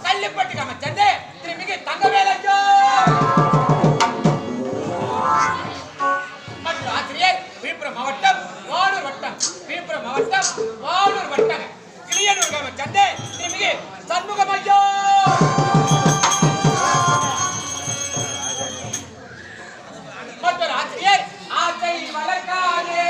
கல்லுப்பட்டு கிராம சேர்ந்த திருமிகு தங்கவேலையோ மற்றும் ஆசிரியர் விழுப்புரம் மாவட்டம் வானூர் வட்டம் விழுப்புரம் மாவட்டம் வானூர் வட்டம் கிளியனூர் கிராம சேர்ந்த திருமிகு சண்முகமையோ மற்றும் ஆசிரியர் ஆசை வளர்க்காதே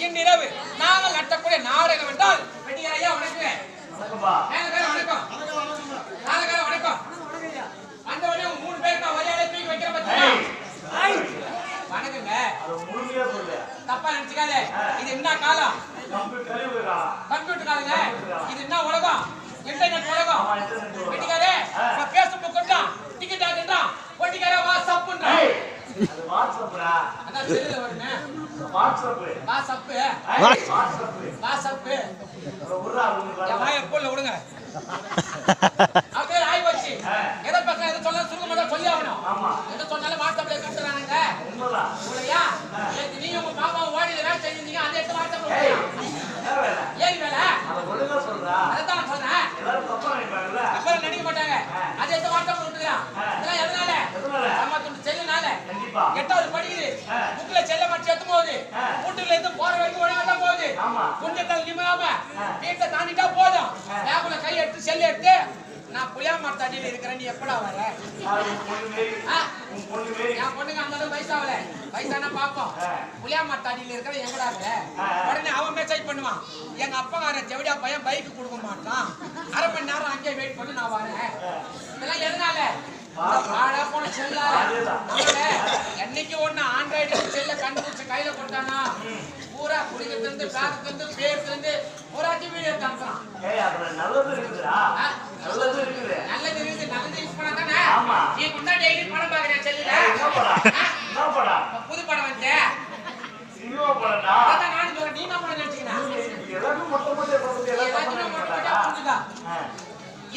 இன்றிரவு நாங்கள் நடத்தக்கூடிய நாடகம் என்றால் வணக்கம் என்ன காலம்? கம்ப்யூட்டர் கம்ப்யூட்டர் காலங்க. இது என்ன உலகம்? இன்டர்நெட் உலகம். வெட்டிக்காரே பேஸ்புக் கொண்டான், டிக்கெட் ஆகுன்றான், ஒட்டிக்காரே வாட்ஸ்அப்ன்றான். அது வாட்ஸ்அப்ரா. அதான் செல்லுல வருமே. வாட்ஸ்அப். வாட்ஸ்அப். வாட்ஸ்அப். உர்ரா உங்க என் வாயை போல விடுங்க. அப்படியே ஆய் வச்சு எதை பேச எதை சொன்னாலும் சுருக்கமா தான் சொல்லி ஆகணும். ஆமா. எதை சொன்னாலும் வாட்ஸ்அப்ல கூப்பிடுறானுங்க. உண்மைதான். உங்களையா நீங்க உங்க பாப்பாவும் ஓடி வேலை செஞ்சீங்க, அதை எடுத்து வாட்ஸ்அப்ல ஏன் வேலை? அதை ஒழுங்கா சொல்றா. அதைத்தான் நான் சொல்றேன். எல்லாரும் தப்பா நினைப்பாங்கல்ல. அப்புறம் நினைக்க மாட்டாங்க. அதை எடுத்து வாட்ஸ்அப்ல விட்டுக்கிறான். இதெல்லாம் எதனால? நம்ம துண்டு செல்லுனால. கண்டிப்பா. 8வது படிக்குது. புக்ல செல்ல மட்டும் எடுத்து போகுது. வீட்டுல இருந்து போற வரைக்கும் ஒழுங்கா தான் போகுது. ஆமா. குண்டத்தால் நிமிராம வீட்டை தாண்டிட்டா போதும். பேகுல கை எடுத்து செல்ல எடுத்து நான் புளியா மரத்தடியில் இருக்கிறேன், நீ எப்படா வர? உன் பொண்ணு மேரி. உன் பொண்ணு மேரி. என் பொண்ணுங்க அந்த அளவுக்கு வயசாகல. வயசானா பாப்போம். புளியா மரத்தடியில் இருக்கிற எங்கடா இருக்க? உடனே அவன் மெசேஜ் பண்ணுவான், எங்க அப்பா ஜெவடியா பையன் பைக்கு கொடுக்க மாட்டான், அரை மணி நேரம் அங்கேயே வெயிட் பண்ணி நான் வரேன். இதெல்லாம் எதனால? பாடா போன செல்லால. என்னைக்கு ஒண்ணு ஆண்ட்ராய்டு செல்ல கண்டுபிடிச்ச கையில கொடுத்தானா பூரா குடிக்கிறது இருந்து பேருக்கு இருந்து பேருக்கு இருந்து பூராச்சி வீடியோ காமிக்கிறான். அதுல நல்லது இருக்குதா? நல்லது இருக்குது. நல்லது இருக்குது. நல்லது யூஸ் பண்ணா தானே? ஆமா. நீ முன்னா டெய்லி படம் பாக்குறேன் செல்லுல. என்ன படம்? என்ன படம்? புது படம் வந்து சினிமா படம்டா. அதான் நானும் சொல்றேன், நீ என்ன படம் நினைச்சீங்கன்னா எல்லாரும் மொட்டை மொட்டை படத்தை எல்லாம் தப்பா எல்லாத்தையும் நினைப்பாங்கடா. புரிஞ்சுதா?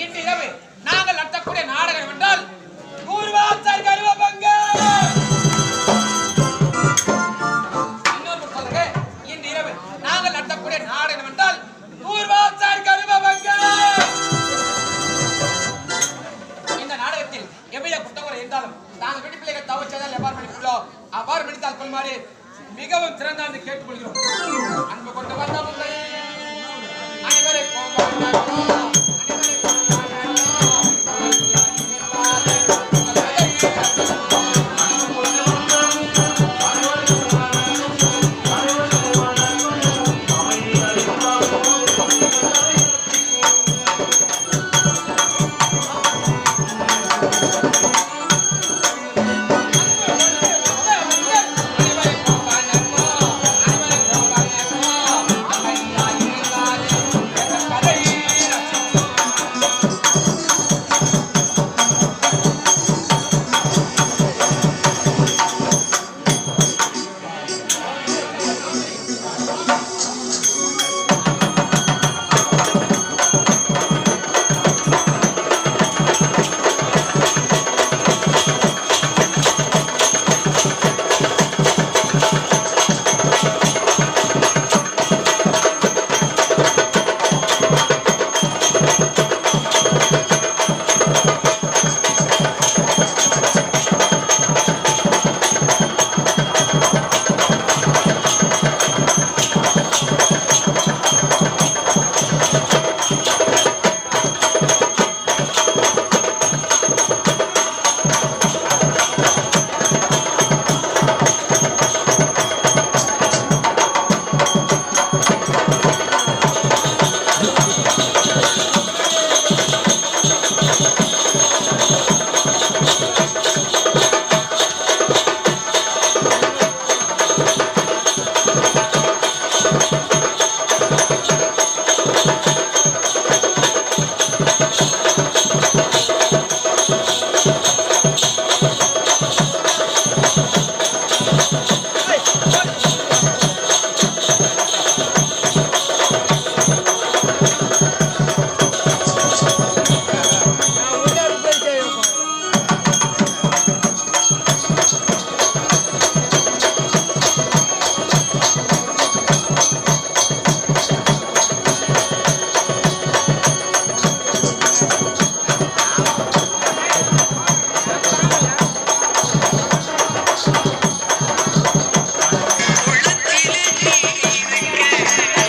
இன்று இரவு நாங்கள் நடத்தக்கூடிய நாடகம் என்றால் கூர்வாசர் கருவபங்க. இன்னொரு சொல்லுங்க, இன்று இரவு நாங்கள் நடத்தக்கூடிய நாடகம் என்றால் கூர்வாசர் கருவபங்க. இந்த நாடகத்தில் எவ்வளவு புத்தகம் இருந்தாலும் நாங்கள் வீட்டு பிள்ளைகள் தவச்சதால் எவ்வாறு பண்ணிக்கொள்ளோம் அவ்வாறு மனிதால் கொள்மாறு மிகவும் திறந்தாந்து கேட்டுக்கொள்கிறோம்.